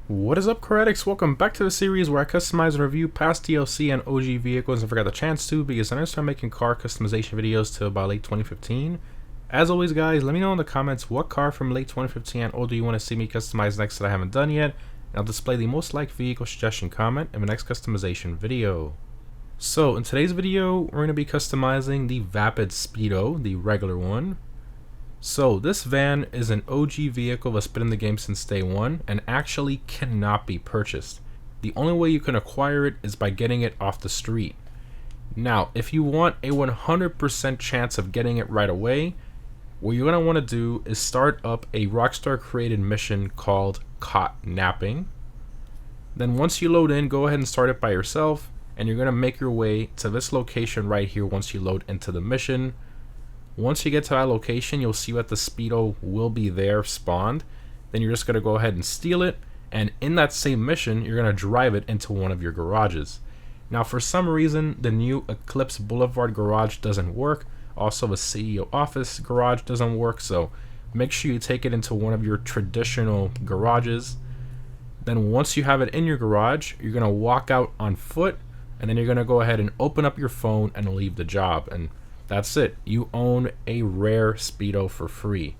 What is up, car addicts? Welcome back to the series where I customize and review past DLC and OG vehicles and forgot the chance to because I started making car customization videos to about late 2015. As always, guys, let me know in the comments what car from late 2015 and older you want to see me customize next that I haven't done yet, and I'll display the most liked vehicle suggestion comment in the next customization video. So in today's video, we're going to be customizing the Vapid Speedo, the regular one. So this van is an OG vehicle that's been in the game since day one and actually cannot be purchased. The only way you can acquire it is by getting it off the street. Now, if you want a 100% chance of getting it right away, what you're going to want to do is start up a Rockstar created mission called Caught Napping. Then once you load in, go ahead and start it by yourself, and you're going to make your way to this location right here once you load into the mission. Once you get to that location, you'll see that the Speedo will be there spawned. Then you're just going to go ahead and steal it, and in that same mission, you're going to drive it into one of your garages. Now, for some reason, the new Eclipse Boulevard garage doesn't work. Also, the CEO office garage doesn't work, so make sure you take it into one of your traditional garages. Then once you have it in your garage, you're going to walk out on foot, and then you're going to go ahead and open up your phone and leave the job. And that's it. You own a rare Speedo for free.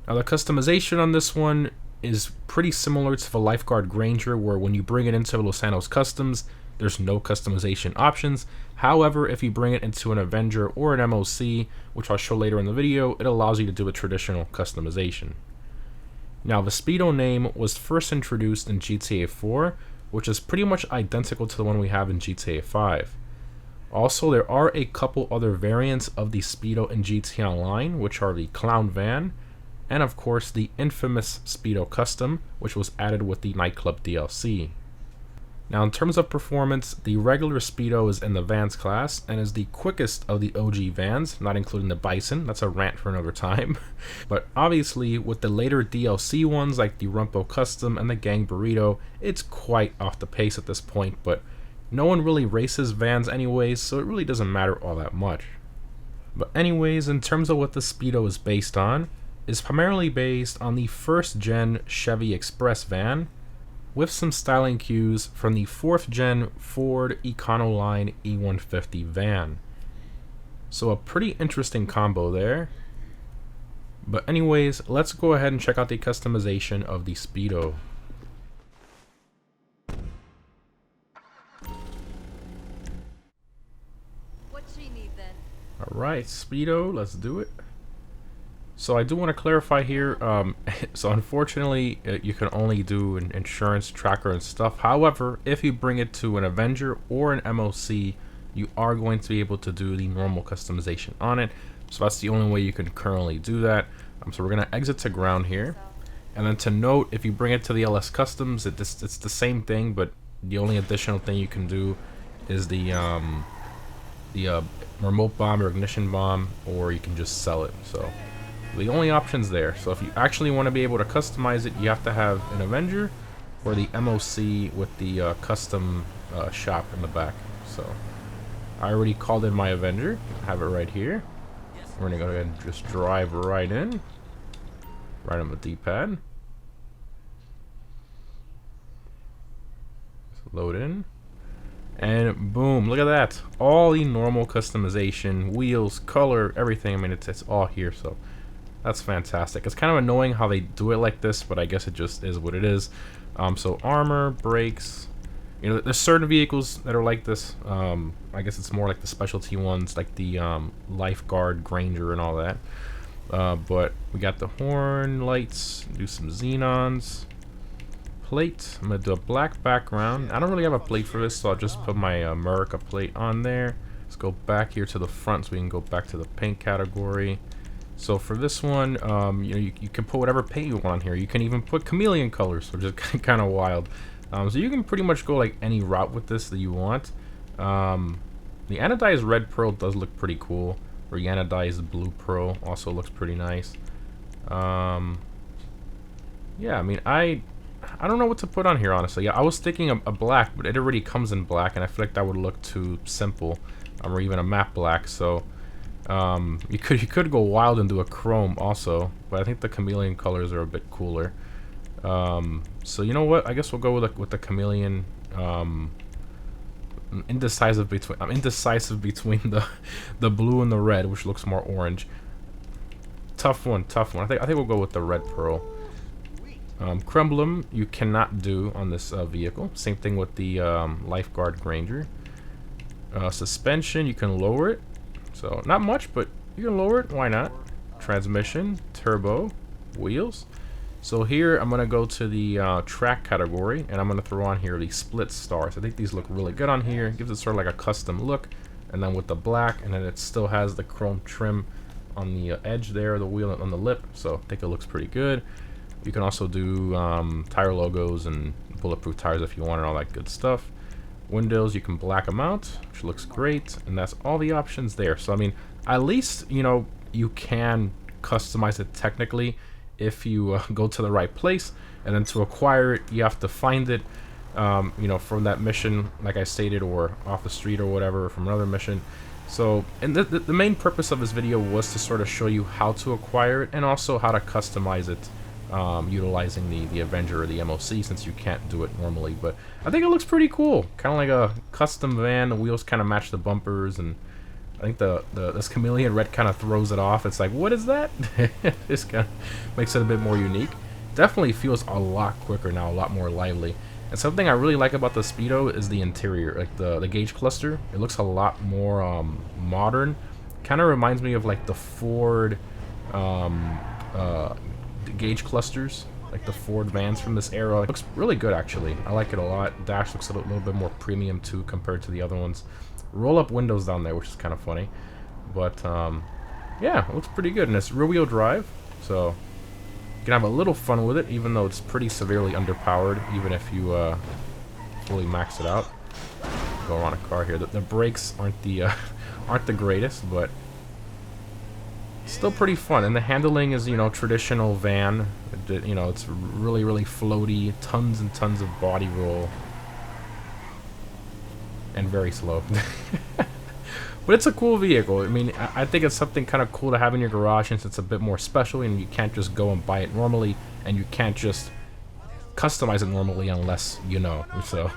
Now the customization on this one is pretty similar to the Lifeguard Granger, where when you bring it into Los Santos Customs, there's no customization options. However, if you bring it into an Avenger or an MOC, which I'll show later in the video, it allows you to do a traditional customization. Now the Speedo name was first introduced in GTA 4, which is pretty much identical to the one we have in GTA 5. Also, there are a couple other variants of the Speedo in GTA Online, which are the Clown Van, and of course the infamous Speedo Custom, which was added with the Nightclub DLC. Now in terms of performance, the regular Speedo is in the Vans class, and is the quickest of the OG Vans, not including the Bison. That's a rant for another time. But obviously, with the later DLC ones like the Rumpo Custom and the Gang Burrito, it's quite off the pace at this point, but no one really races Vans anyways, so it really doesn't matter all that much. But anyways, in terms of what the Speedo is based on, is primarily based on the first gen Chevy Express van, with some styling cues from the 4th gen Ford Econoline E150 van. So a pretty interesting combo there. But anyways, let's go ahead and check out the customization of the Speedo. Alright, Speedo, let's do it. So I do want to clarify here, so unfortunately you can only do an insurance tracker and stuff. However, if you bring it to an Avenger or an MOC, you are going to be able to do the normal customization on it. So that's the only way you can currently do that. So we're going to exit to ground here. And then to note, if you bring it to the LS Customs, it's the same thing, but the only additional thing you can do is the remote bomb or ignition bomb, or you can just sell it. So the only options there. So if you actually want to be able to customize it, you have to have an Avenger or the MOC with the custom shop in the back. So I already called in my Avenger. I have it right here. We're gonna go ahead and just drive right in, right on the D-pad. Load in. And boom, look at that. All the normal customization, wheels, color, everything. I mean, it's all here, so that's fantastic. It's kind of annoying how they do it like this, but I guess it just is what it is. So armor, brakes, you know, there's certain vehicles that are like this. I guess it's more like the specialty ones, like the Lifeguard Granger and all that. But we got the horn, lights, do some xenons. Plate. I'm gonna do a black background. I don't really have a plate for this, so I'll just put my America plate on there. Let's go back here to the front so we can go back to the paint category. So for this one, you know, you can put whatever paint you want on here. You can even put chameleon colors, which is kind of wild. So you can pretty much go like any route with this that you want. The anodized red pearl does look pretty cool, or the anodized blue pearl also looks pretty nice. Yeah, I mean, I don't know what to put on here, honestly. I was thinking a black, but it already comes in black, and I feel like that would look too simple, or even a matte black. So you could go wild and do a chrome also, but I think the chameleon colors are a bit cooler. So you know what? I guess we'll go with the chameleon. I'm indecisive between the blue and the red, which looks more orange. Tough one, tough one. I think we'll go with the red pearl. Crumblum you cannot do on this vehicle. Same thing with the lifeguard Granger. Suspension, you can lower it. So not much, but you can lower it. Why not? Transmission, turbo, wheels. So here I'm gonna go to the track category, and I'm gonna throw on here the split stars. I think these look really good on here. It gives it sort of like a custom look, and then with the black, and then it still has the chrome trim on the edge there, the wheel on the lip. So I think it looks pretty good. You can also do tire logos and bulletproof tires if you want, and all that good stuff. Windows, you can black them out, which looks great, and that's all the options there. So I mean, at least you know you can customize it technically if you go to the right place, and then to acquire it you have to find it you know, from that mission like I stated, or off the street or whatever, from another mission. So, and the main purpose of this video was to sort of show you how to acquire it, and also how to customize it utilizing the Avenger or the MOC, since you can't do it normally. But I think it looks pretty cool, kind of like a custom van. The wheels kind of match the bumpers, and I think this chameleon red kind of throws it off. It's like, what is that? This kind of makes it a bit more unique. Definitely feels a lot quicker now, a lot more lively. And something I really like about the Speedo is the interior, like the gauge cluster. It looks a lot more modern. Kind of reminds me of like the Ford the gauge clusters, like the Ford vans from this era. It looks really good actually. I like it a lot. Dash looks a little bit more premium too compared to the other ones. Roll up windows down there, which is kind of funny, but yeah, it looks pretty good, and it's rear wheel drive, so you can have a little fun with it, even though it's pretty severely underpowered, even if you fully max it out. Go around a car here. The brakes aren't the aren't the greatest, but still pretty fun, and the handling is, you know, traditional van. You know, it's really floaty, tons and tons of body roll, and very slow. But it's a cool vehicle. I mean, I think it's something kind of cool to have in your garage, since it's a bit more special, and you can't just go and buy it normally, and you can't just customize it normally unless you know. So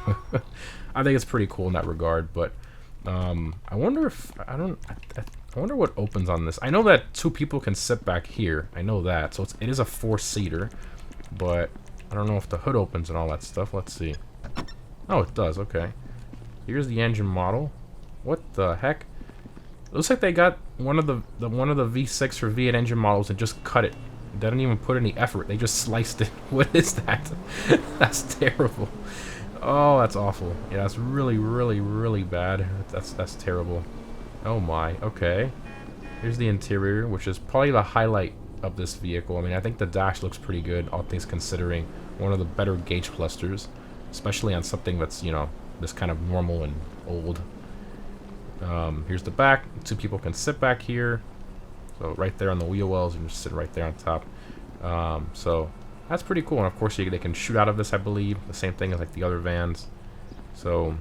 I think it's pretty cool in that regard. But I wonder if I wonder what opens on this. I know that 2 people can sit back here. I know that. So it is a 4-seater, but I don't know if the hood opens and all that stuff. Let's see. Oh, it does. Okay. Here's the engine model. What the heck? It looks like they got one of the V6 or V8 engine models and just cut it. They didn't even put any effort. They just sliced it. What is that? That's terrible. Oh, that's awful. Yeah, that's really bad. That's terrible. Oh my. Okay. Here's the interior, which is probably the highlight of this vehicle. I mean, I think the dash looks pretty good, all things considering. One of the better gauge clusters, especially on something that's, you know, this kind of normal and old. Here's the back. 2 people can sit back here. So right there on the wheel wells, you can just sit right there on top. So that's pretty cool. And of course, they can shoot out of this, I believe. The same thing as like the other vans. So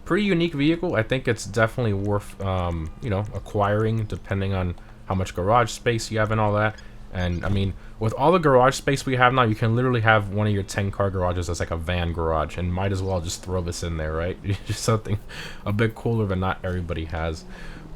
pretty unique vehicle. I think it's definitely worth you know, acquiring, depending on how much garage space you have and all that. And I mean, with all the garage space we have now, you can literally have one of your 10-car garages as like a van garage, and might as well just throw this in there, right? Just something a bit cooler than not everybody has.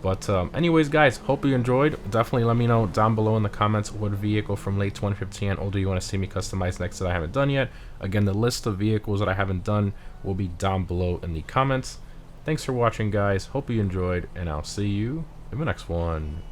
But anyways, guys, hope you enjoyed. Definitely let me know down below in the comments what vehicle from late 2015 and older you want to see me customize next that I haven't done yet. Again, the list of vehicles that I haven't done will be down below in the comments. Thanks for watching, guys. Hope you enjoyed, and I'll see you in the next one.